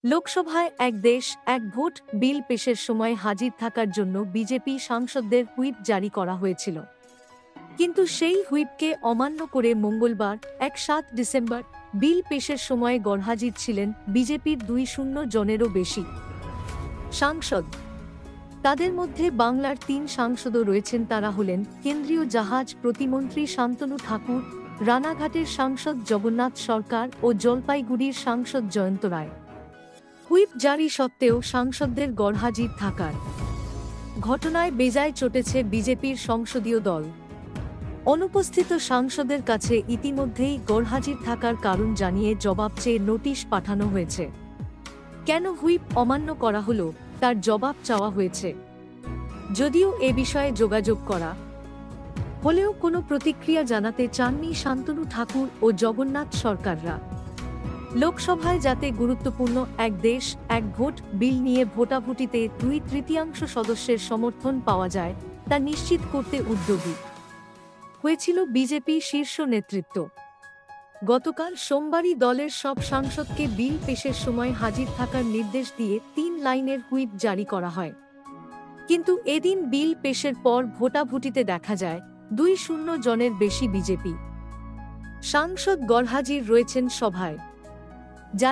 লোকসভায় এক দেশ এক ভোট বিল পেশের সময় হাজির থাকার জন্য বিজেপি সাংসদদের হুইপ জারি করা হয়েছিল, কিন্তু সেই হুইপকে অমান্য করে মঙ্গলবার ৭ ডিসেম্বর বিল পেশের সময় গরহাজির ছিলেন বিজেপির ২০ জনেরও বেশি সাংসদ। তাদের মধ্যে বাংলার ৩ সাংসদও রয়েছেন। তারা হলেন কেন্দ্রীয় জাহাজ প্রতিমন্ত্রী শান্তনু ঠাকুর, রানাঘাটের সাংসদ জগন্নাথ সরকার ও জলপাইগুড়ির সাংসদ জয়ন্ত রায়। হুইপ জারি সত্ত্বেও সাংসদদের গরহাজির থাকার ঘটনায় বেজায় চটেছে বিজেপির সংসদীয় দল। অনুপস্থিত সাংসদের কাছে ইতিমধ্যেই গরহাজির থাকার কারণ জানিয়ে জবাব চেয়ে নোটিশ পাঠানো হয়েছে। কেন হুইপ অমান্য করা হলো তার জবাব চাওয়া হয়েছে। যদিও এ বিষয়ে যোগাযোগ করা হলেও কোনো প্রতিক্রিয়া জানাতে চাননি শান্তনু ঠাকুর ও জগন্নাথ সরকাররা। লোকসভায় যাতে গুরুত্বপূর্ণ এক দেশ এক ভোট বিল নিয়ে ভোটাভুটিতে 2/3 সদস্যের সমর্থন পাওয়া যায় তা নিশ্চিত করতে উদ্যোগী হয়েছিল বিজেপি শীর্ষ নেতৃত্ব। গতকাল সোমবারই দলের সব সাংসদকে বিল পেশের সময় হাজির থাকার নির্দেশ দিয়ে 3 লাইনের হুইপ জারি করা হয়। কিন্তু এদিন বিল পেশের পর ভোটাভুটিতে দেখা যায় 200 জনের বেশি বিজেপি সাংসদ গরহাজির রয়েছেন সভায়। যারা